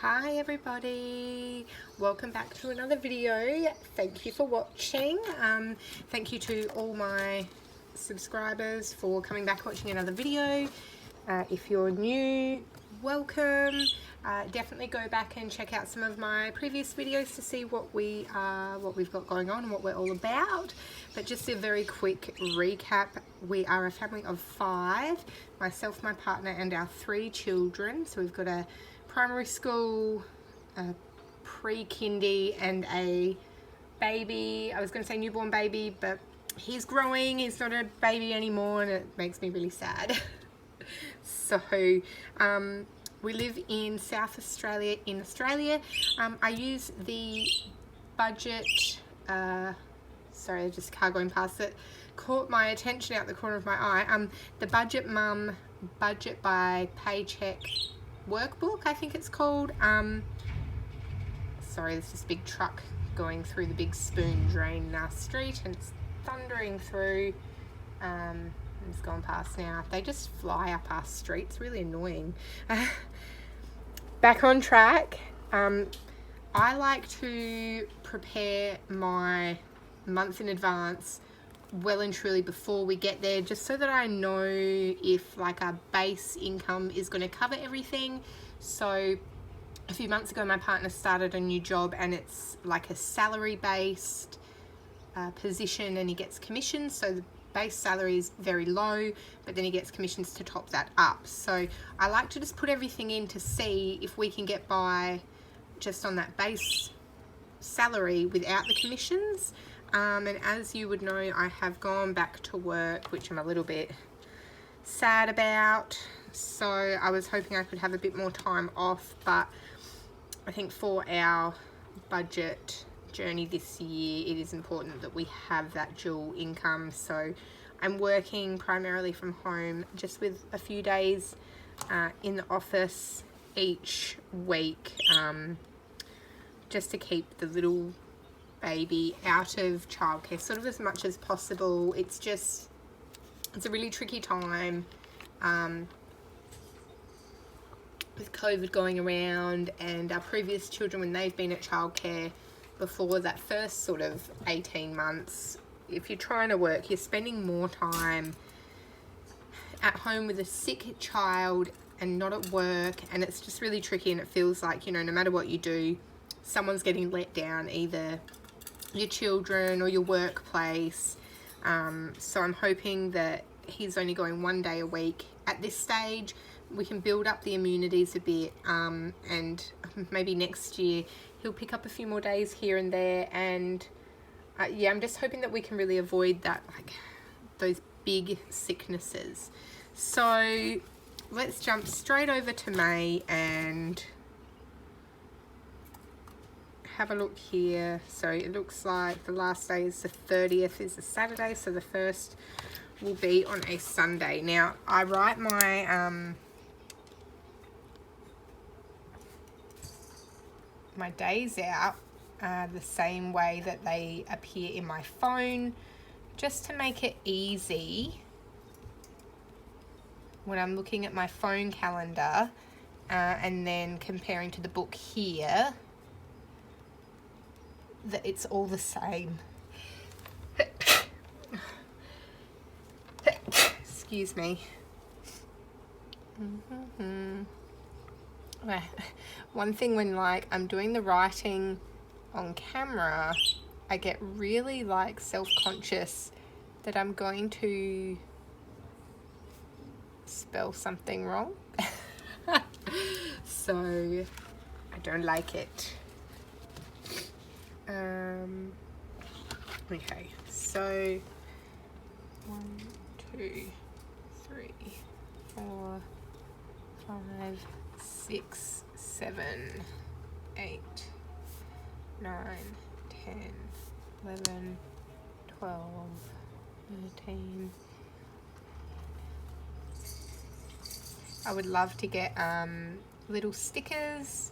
Hi everybody, welcome back to another video. Thank you for watching. Thank you to all my subscribers for coming back watching another video. If you're new, welcome. Definitely go back and check out some of my previous videos to see what we've got going on and what we're all about. But just a very quick recap: we are a family of 5, myself, my partner, and our 3 children. So we've got a primary school, a pre-kindy, and a baby. I was going to say newborn baby, but he's growing. He's not a baby anymore, and it makes me really sad. So we live in South Australia in Australia. I use the budget, sorry, just a car going past it caught my attention out the corner of my eye. The Budget Mum Budget by Paycheck workbook, I think it's called. Sorry, there's this big truck going through the big spoon drain in our street and it's thundering through. It's gone past now. They just fly up our street. It's really annoying. Back on track. I like to prepare my month in advance, well and truly before we get there, just so that I know if like our base income is going to cover everything. So a few months ago my partner started a new job and it's like a salary based position, and he gets commissions. So the base salary is very low, but then he gets commissions to top that up. So I like to just put everything in to see if we can get by just on that base salary without the commissions. And as you would know, I have gone back to work, which I'm a little bit sad about. So I was hoping I could have a bit more time off, but I think for our budget journey this year, it is important that we have that dual income. So I'm working primarily from home, just with a few days in the office each week, just to keep the little baby out of childcare sort of as much as possible. It's a really tricky time with COVID going around, and our previous children, when they've been at childcare before that first sort of 18 months, if you're trying to work, you're spending more time at home with a sick child and not at work, and it's just really tricky. And it feels like, you know, no matter what you do, someone's getting let down, either your children or your workplace. So I'm hoping that he's only going 1 day a week at this stage. We can build up the immunities a bit, and maybe next year he'll pick up a few more days here and there. And yeah, I'm just hoping that we can really avoid that, like those big sicknesses. So let's jump straight over to May and have a look here. So it looks like the last day is the 30th, is a Saturday, so the 1st will be on a Sunday. Now I write my my days out the same way that they appear in my phone, just to make it easy when I'm looking at my phone calendar and then comparing to the book here, that it's all the same. Excuse me. One thing when like I'm doing the writing on camera, I get really like self-conscious that I'm going to spell something wrong. So I don't like it. Okay, so 1, 2, 3, 4, 5, 6, 7, 8, 9, 10, 11, 12, 13. I would love to get little stickers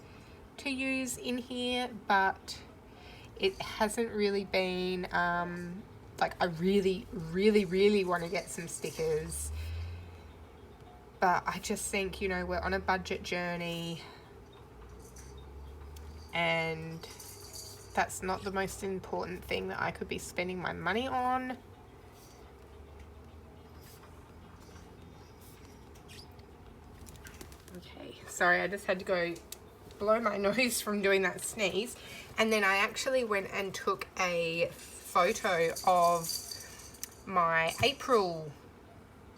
to use in here, but it hasn't really been like I really want to get some stickers, but I just think, you know, we're on a budget journey. and that's not the most important thing that I could be spending my money on. Okay, sorry, I just had to go blow my nose from doing that sneeze. And then I actually went and took a photo of my April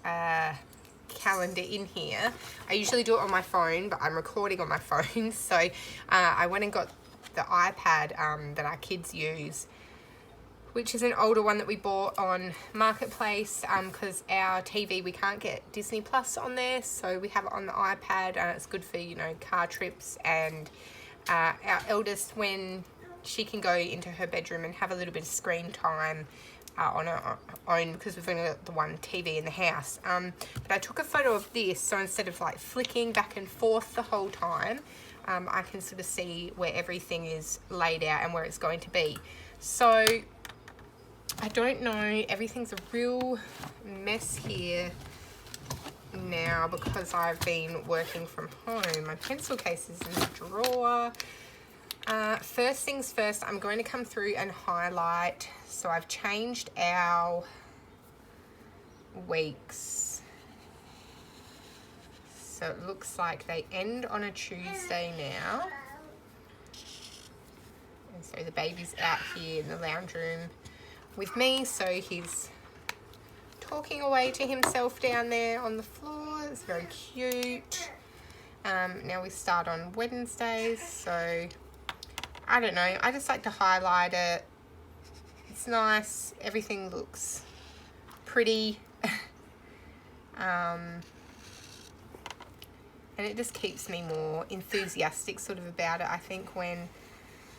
calendar in here. I usually do it on my phone, but I'm recording on my phone. So I went and got the iPad that our kids use, which is an older one that we bought on Marketplace, because our TV, we can't get Disney Plus on there, so we have it on the iPad, and it's good for, you know, car trips. And our eldest, when she can go into her bedroom and have a little bit of screen time on her own, because we've only got the one TV in the house. But I took a photo of this, so instead of like flicking back and forth the whole time, I can sort of see where everything is laid out and where it's going to be. So I don't know, everything's a real mess here now because I've been working from home. My pencil case is in the drawer. First things first, I'm going to come through and highlight. So I've changed our weeks. So it looks like they end on a Tuesday now. And so the baby's out here in the lounge room with me, so he's talking away to himself down there on the floor. It's very cute. Now we start on Wednesdays, so I don't know, I just like to highlight it. It's nice, everything looks pretty. And it just keeps me more enthusiastic sort of about it, I think, when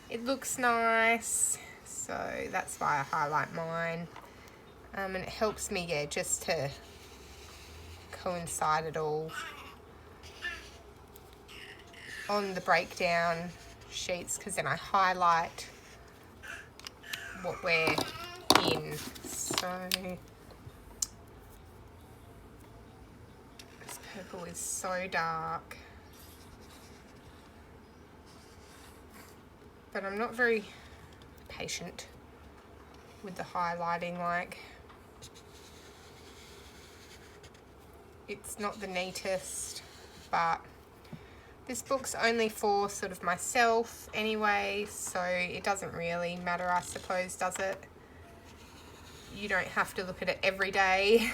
it looks nice. So that's why I highlight mine. And it helps me, yeah, just to coincide it all on the breakdown sheets, because then I highlight what we're in. So this purple is so dark, but I'm not very patient with the highlighting. Like, it's not the neatest, but this book's only for sort of myself anyway, so it doesn't really matter, I suppose, does it? You don't have to look at it every day.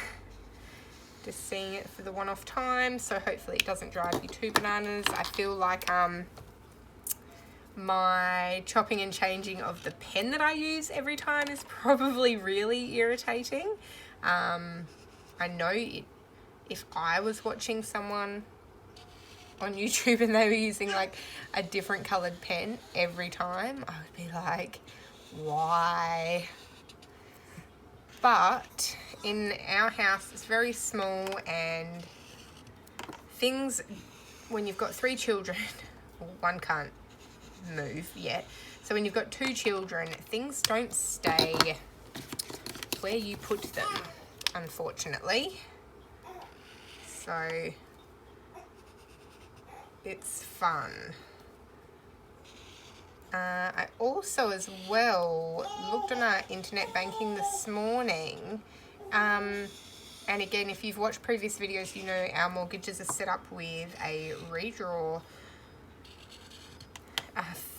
Just seeing it for the one-off time, so hopefully it doesn't drive you too bananas. I feel like my chopping and changing of the pen that I use every time is probably really irritating. I know if I was watching someone on YouTube and they were using like a different coloured pen every time, I would be like, why? But in our house, it's very small, and things, when you've got 3 children, one can't move yet, so when you've got 2 children, things don't stay where you put them, unfortunately. So it's fun. I also as well looked on our internet banking this morning, and again, if you've watched previous videos, you know our mortgages are set up with a redraw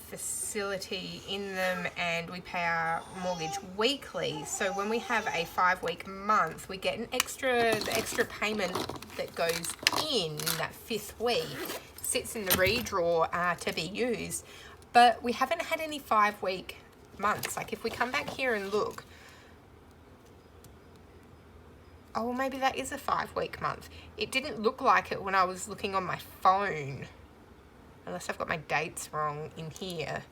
facility in them, and we pay our mortgage weekly. So when we have a 5-week month, we get the extra payment that goes in that 5th week sits in the redraw to be used. But we haven't had any 5-week months. Like if we come back here and look, oh, well, maybe that is a 5-week month. It didn't look like it when I was looking on my phone, unless I've got my dates wrong in here.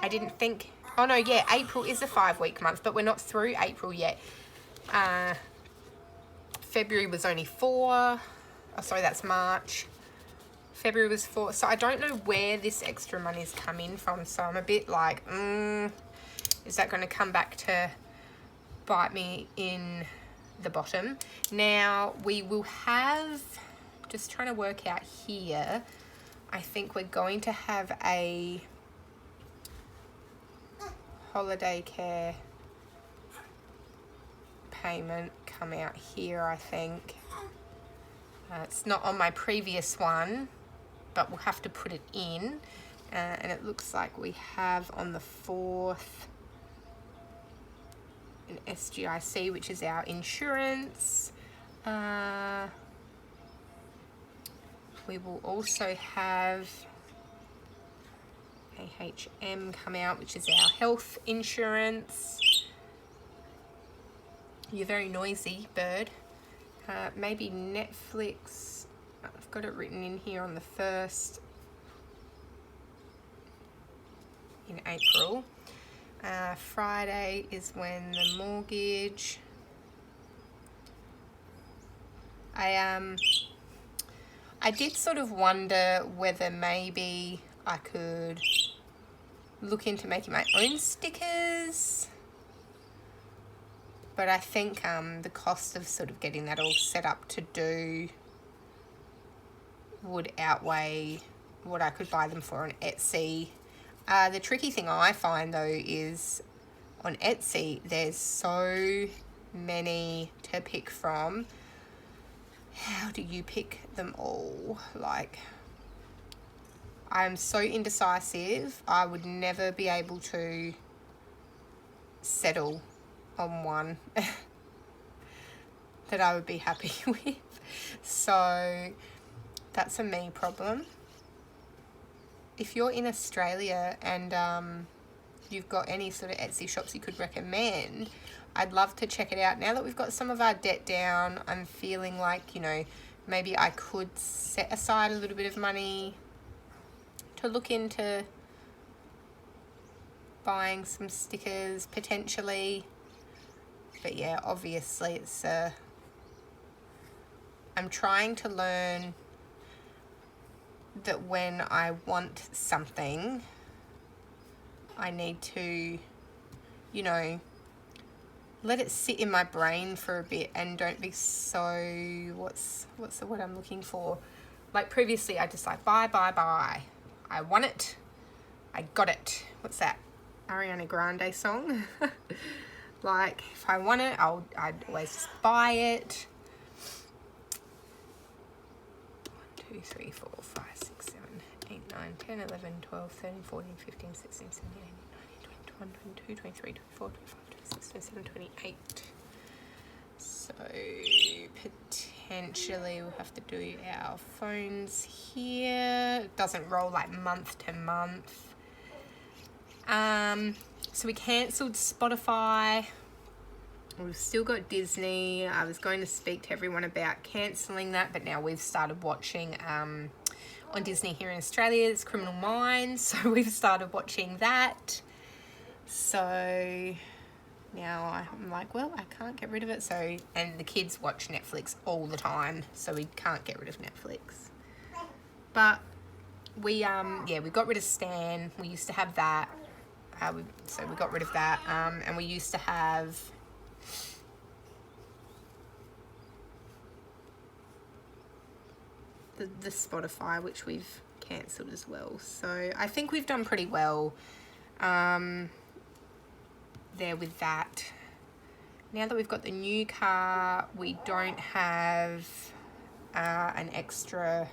I didn't think, oh no, yeah, April is a 5-week month, but we're not through April yet. February was only 4. Oh, sorry, that's March. February was 4. So I don't know where this extra money's come in from. So I'm a bit like, is that going to come back to bite me in the bottom? Now, we will have just trying to work out here. I think we're going to have a holiday care payment come out here, I think. It's not on my previous one, but we'll have to put it in. And it looks like we have on the 4th an SGIC, which is our insurance. We will also have AHM come out, which is our health insurance. You're very noisy, bird. Maybe Netflix. I've got it written in here on the 1st in April. Friday is when the mortgage. I did sort of wonder whether maybe I could look into making my own stickers. But I think the cost of sort of getting that all set up to do would outweigh what I could buy them for on Etsy. The tricky thing I find though is on Etsy there's so many to pick from. How do you pick them all? Like, I'm so indecisive. I would never be able to settle on one that I would be happy with. So that's a me problem. If you're in Australia and you've got any sort of Etsy shops you could recommend, I'd love to check it out. Now that we've got some of our debt down, I'm feeling like, you know, maybe I could set aside a little bit of money to look into buying some stickers potentially. But yeah, obviously it's I'm trying to learn that when I want something, I need to, you know, let it sit in my brain for a bit and don't be so, what's the word I'm looking for? Like previously I just like buy. I want it. I got it. What's that? Ariana Grande song? Like if I want it, I'd always just buy it. 1, 2, 3, 4, 5, 6, 7, 8, 9, 10, 11, 12, 13, 14, 15, 16, 17, 18, 19, 20, 21, 22, 23, 24, 25, 26, 27, 28. So potentially we'll have to do our phones here. It doesn't roll like month to month. So we cancelled Spotify. We've still got Disney. I was going to speak to everyone about cancelling that, but now we've started watching on Disney here in Australia. It's Criminal Minds, so we've started watching that. So now I'm like, well, I can't get rid of it. So, and the kids watch Netflix all the time, so we can't get rid of Netflix. But we got rid of Stan. We used to have that. So we got rid of that. And we used to have the Spotify, which we've cancelled as well. So I think we've done pretty well there with that. Now that we've got the new car, we don't have an extra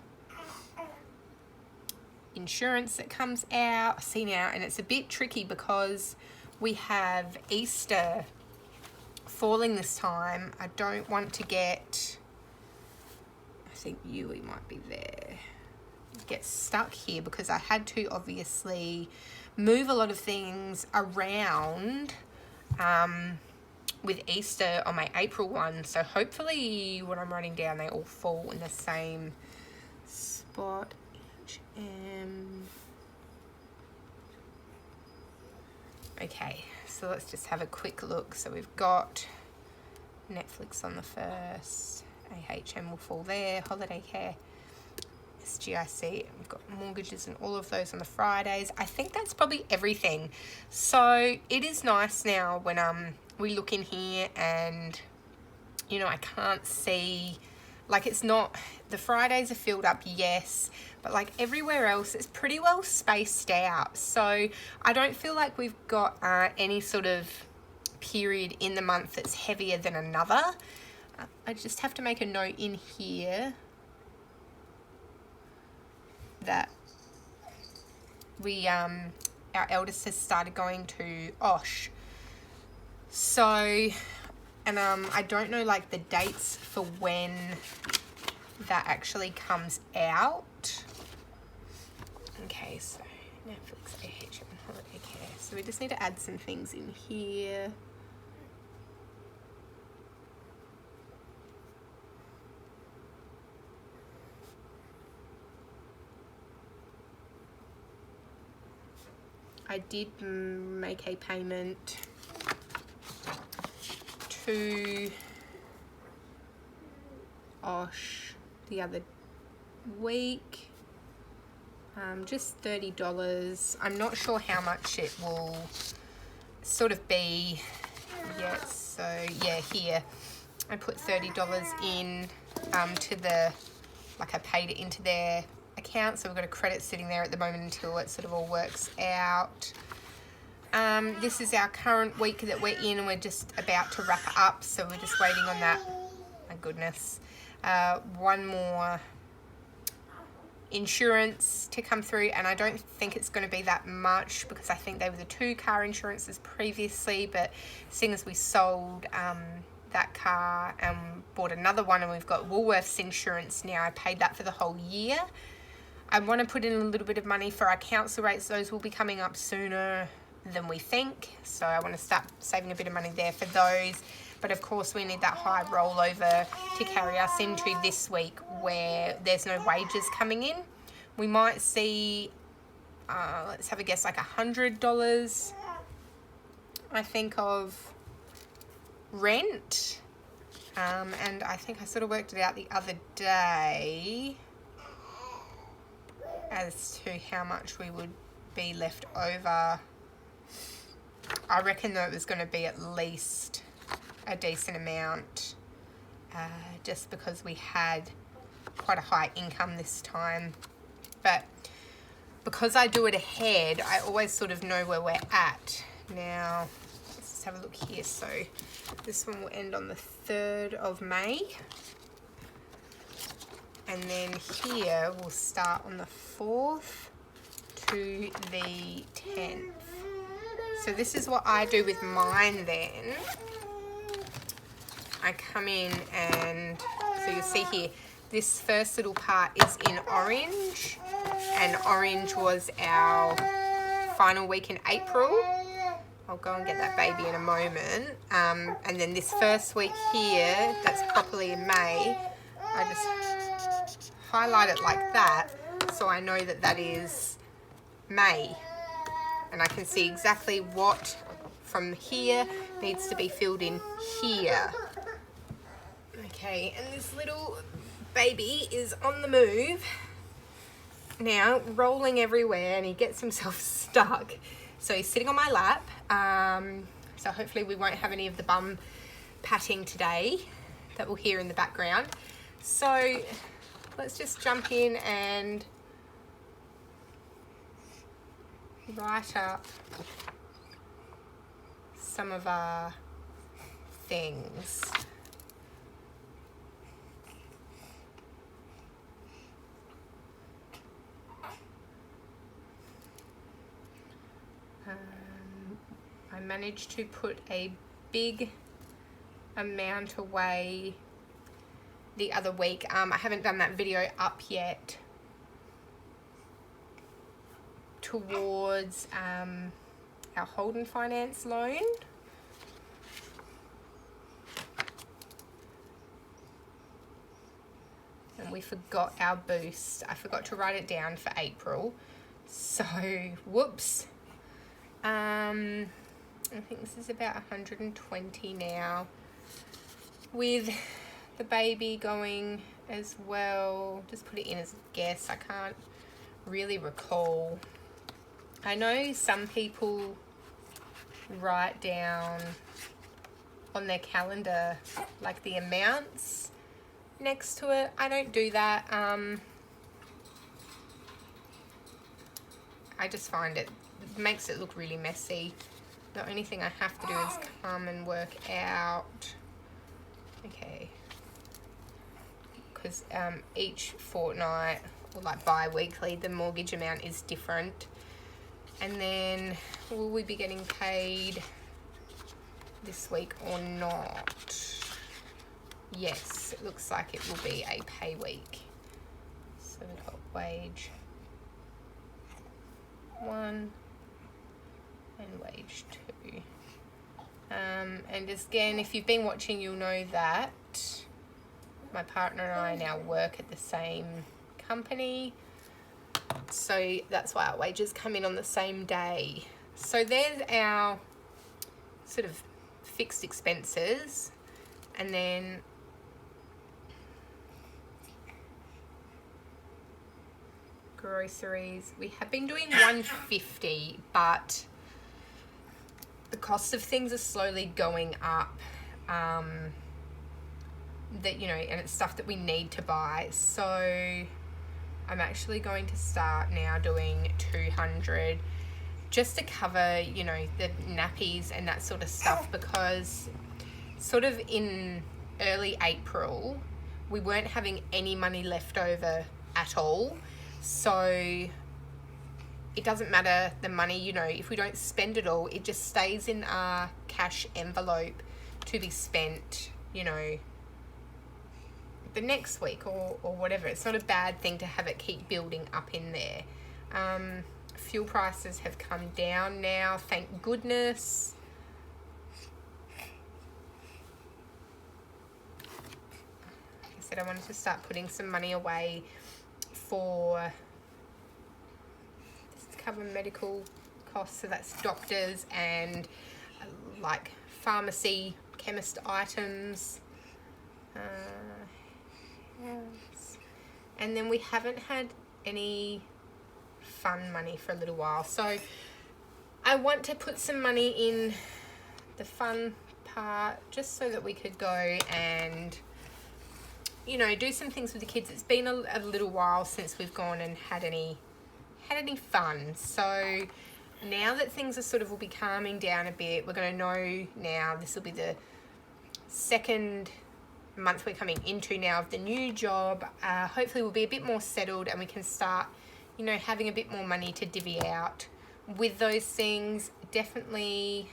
insurance that comes out. See now, and it's a bit tricky because we have Easter falling this time. I don't want to get, I think Yui might be there, get stuck here because I had to obviously move a lot of things around with Easter on my April one. So hopefully what I'm writing down, they all fall in the same spot. Okay, so let's just have a quick look. So we've got Netflix on the 1st, AHM will fall there, holiday care, SGIC, we've got mortgages and all of those on the Fridays. I think that's probably everything. So it is nice now when we look in here and, you know, I can't see, like it's not, The Fridays are filled up, yes, but like everywhere else, it's pretty well spaced out. So I don't feel like we've got any sort of period in the month that's heavier than another. I just have to make a note in here that we our eldest has started going to OSH. So, and I don't know like the dates for when that actually comes out. Okay, so Netflix, AH, and holiday care. So we just need to add some things in here. I did make a payment to OSH the other week, just $30. I'm not sure how much it will sort of be yet. So yeah, here I put $30 in to the, like I paid it into their account, so we've got a credit sitting there at the moment until it sort of all works out. This is our current week that we're in, and we're just about to wrap up, so we're just waiting on that. My goodness. One more insurance to come through, and I don't think it's going to be that much because I think they were the 2 car insurances previously, but seeing as we sold that car and bought another one, and we've got Woolworths insurance now, I paid that for the whole year. I want to put in a little bit of money for our council rates. Those will be coming up sooner than we think, so I want to start saving a bit of money there for those. But of course we need that high rollover to carry us into this week where there's no wages coming in. We might see, let's have a guess, like $100, I think, of rent. And I think I sort of worked it out the other day as to how much we would be left over. I reckon that it was going to be at least a decent amount, just because we had quite a high income this time. But because I do it ahead, I always sort of know where we're at. Now, let's just have a look here. So this one will end on the 3rd of May. And then here we'll start on the 4th to the 10th. So this is what I do with mine then. I come in and, so you'll see here, this first little part is in orange, and orange was our final week in April. I'll go and get that baby in a moment. And then this first week here, that's properly in May, I just highlight it like that so I know that that is May. And I can see exactly what from here needs to be filled in here. Okay, and this little baby is on the move now, rolling everywhere, and he gets himself stuck. So he's sitting on my lap. So hopefully we won't have any of the bum patting today that we'll hear in the background. So let's just jump in and write up some of our things. I managed to put a big amount away the other week. I haven't done that video up yet, towards our Holden Finance loan. And we forgot our boost. I forgot to write it down for April. So, whoops. I think this is about 120 now. With the baby going as well, just put it in as a guess. I can't really recall. I know some people write down on their calendar like the amounts next to it. I don't do that. I just find it makes it look really messy. The only thing I have to do is come and work out, okay, because each fortnight or like bi-weekly the mortgage amount is different. And then will we be getting paid this week or not? Yes, it looks like it will be a pay week. So we've got wage 1 and wage 2. And again, if you've been watching, you'll know that my partner and I now work at the same company. So that's why our wages come in on the same day. So there's our sort of fixed expenses. And then groceries, we have been doing $150, but the cost of things are slowly going up, that, you know, and it's stuff that we need to buy. So I'm actually going to start now doing $200 just to cover, you know, the nappies and that sort of stuff, because sort of in early April we weren't having any money left over at all. So it doesn't matter the money, you know, if we don't spend it all, it just stays in our cash envelope to be spent, you know, the next week or whatever. It's not a bad thing to have it keep building up in there. Fuel prices have come down now, thank goodness. Like I said, I wanted to start putting some money away for cover medical costs, so that's doctors and like pharmacy, chemist items. Yes. And then we haven't had any fun money for a little while, so I want to put some money in the fun part just so that we could go and, you know, do some things with the kids. It's been a little while since we've gone and had any fun. So now that things are sort of will be calming down a bit, we're going to know now this will be the second month we're coming into now of the new job. Hopefully we'll be a bit more settled and we can start, you know, having a bit more money to divvy out with those things. Definitely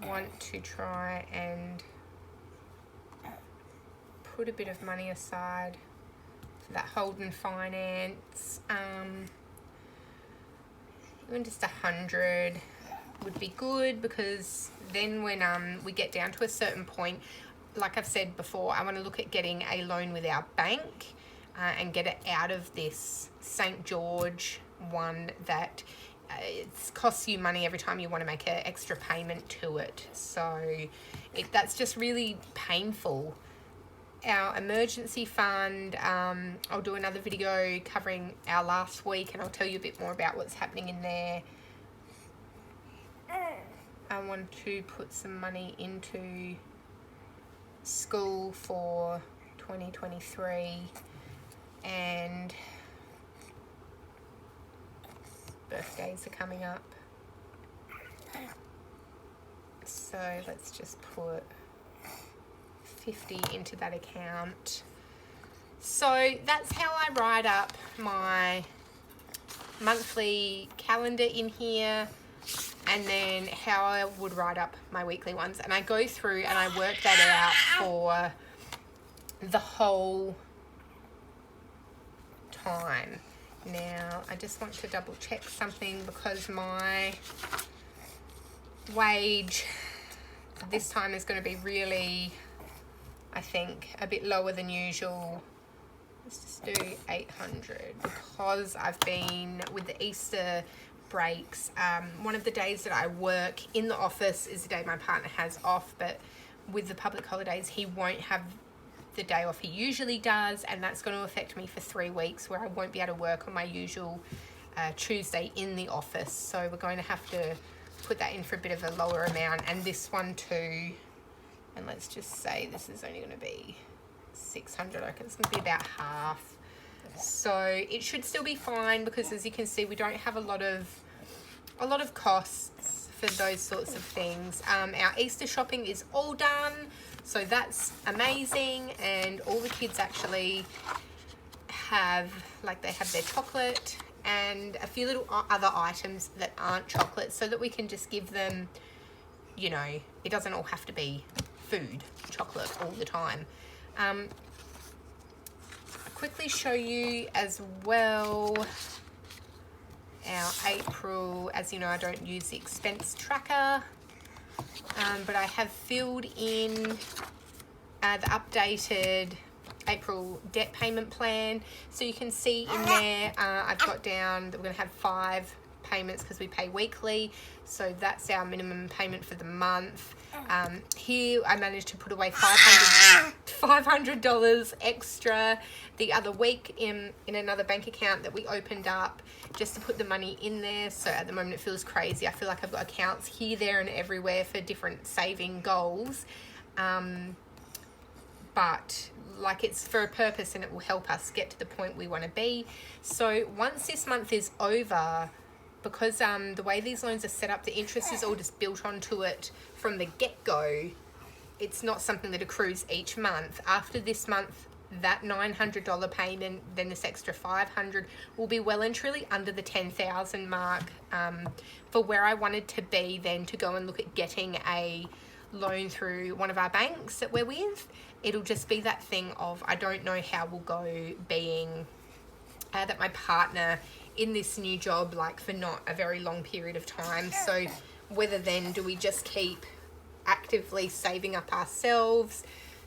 want to try and put a bit of money aside for that Holden finance. Even just 100 would be good, because then when we get down to a certain point, like I've said before, I want to look at getting a loan with our bank and get it out of this St. George one that it costs you money every time you want to make an extra payment to it. So that's just really painful. Our emergency fund, I'll do another video covering our last week and I'll tell you a bit more about what's happening in there. I want to put some money into school for 2023, and birthdays are coming up, so let's just put 50 into that account. So that's how I write up my monthly calendar in here, and then how I would write up my weekly ones, and I go through and I work that out for the whole time. Now I just want to double check something, because my wage this time is going to be really, I think, a bit lower than usual. Let's just do 800, because I've been with the Easter breaks. One of the days that I work in the office is the day my partner has off, but with the public holidays he won't have the day off he usually does, and that's going to affect me for 3 weeks, where I won't be able to work on my usual Tuesday in the office. So we're going to have to put that in for a bit of a lower amount, and this one too. And let's just say this is only going to be 600. I reckon it's going to be about half. So it should still be fine because, as you can see, we don't have a lot of costs for those sorts of things. Our Easter shopping is all done, so that's amazing. And all the kids actually have, like, they have their chocolate and a few little other items that aren't chocolate, so that we can just give them, you know, it doesn't all have to be food, chocolate all the time. I'll quickly show you as well our April. As you know, I don't use the expense tracker, but I have filled in the updated April debt payment plan. So you can see in there, I've got down that we're going to have 5 payments because we pay weekly. So that's our minimum payment for the month. Here I managed to put away $500 extra the other week in another bank account that we opened up just to put the money in there. So at the moment it feels crazy. I feel like I've got accounts here, there and everywhere for different saving goals. But like, it's for a purpose and it will help us get to the point we want to be. So once this month is over, because the way these loans are set up, the interest is all just built onto it from the get-go. It's not something that accrues each month. After this month, that $900 payment, then this extra $500 will be well and truly under the 10,000 mark for where I wanted to be then to go and look at getting a loan through one of our banks that we're with. It'll just be that thing of, I don't know how we'll go being that my partner in this new job, like, for not a very long period of time. So whether then do we just keep actively saving up ourselves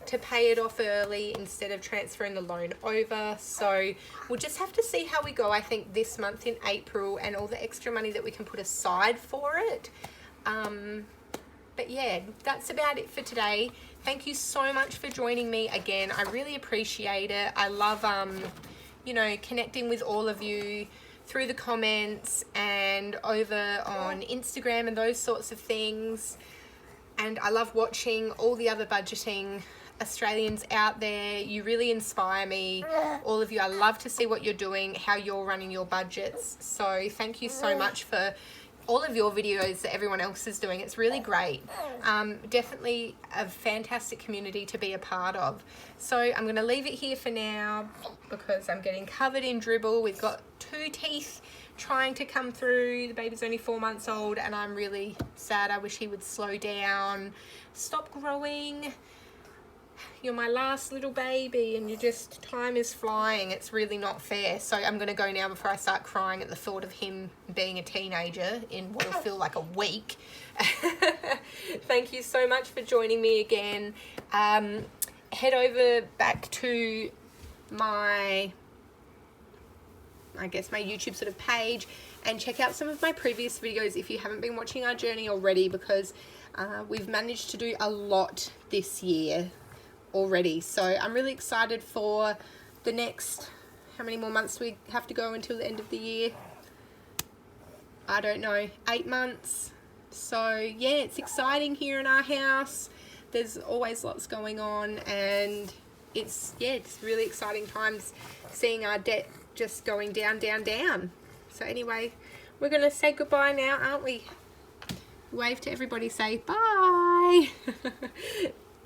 to pay it off early instead of transferring the loan over. So we'll just have to see how we go, I think, this month in April, and all the extra money that we can put aside for it. But yeah, that's about it for today. Thank you so much for joining me again. I really appreciate it. I love you know, connecting with all of you through the comments and over on Instagram and those sorts of things. And I love watching all the other budgeting Australians out there. You really inspire me, all of you. I love to see what you're doing, how you're running your budgets. So thank you so much for all of your videos that everyone else is doing. It's really great. Definitely a fantastic community to be a part of. So I'm going to leave it here for now because I'm getting covered in dribble. We've got 2 teeth trying to come through. The baby's only 4 months old and I'm really sad. I wish he would slow down, stop growing. You're my last little baby and time is flying. It's really not fair. So I'm going to go now before I start crying at the thought of him being a teenager in what will feel like a week. Thank you so much for joining me again. Head over back to my, I guess, my YouTube sort of page and check out some of my previous videos if you haven't been watching our journey already, because we've managed to do a lot this year already. So I'm really excited for the next, how many more months we have to go until the end of the year? I don't know, 8 months. So yeah, it's exciting here in our house. There's always lots going on, and it's really exciting times seeing our debt just going down, down, down. So anyway, we're gonna say goodbye now, aren't we? Wave to everybody, say bye.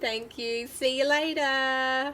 Thank you. See you later.